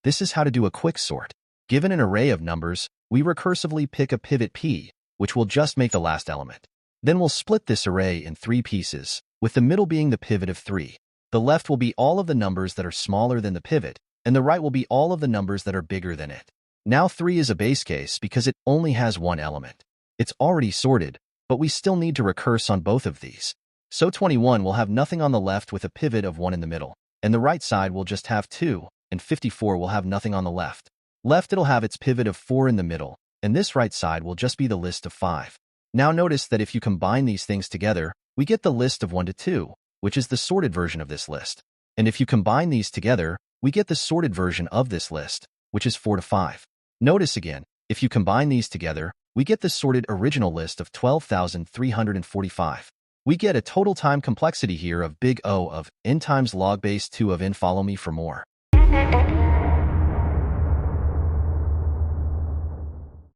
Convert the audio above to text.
This is how to do a quicksort. Given an array of numbers, we recursively pick a pivot p, which will just make the last element. Then we'll split this array in 3 pieces, with the middle being the pivot of 3. The left will be all of the numbers that are smaller than the pivot, and the right will be all of the numbers that are bigger than it. Now 3 is a base case because it only has one element. It's already sorted, but we still need to recurse on both of these. So 21 will have nothing on the left with a pivot of 1 in the middle, and the right side will just have 2, and 54 will have nothing on the left. It'll have its pivot of 4 in the middle, and this right side will just be the list of 5. Now notice that if you combine these things together, we get the list of 1 to 2, which is the sorted version of this list. And if you combine these together, we get the sorted version of this list, which is 4 to 5. Notice again, if you combine these together, we get the sorted original list of 12,345. We get a total time complexity here of big O of n times log base 2 of n. Follow me for more.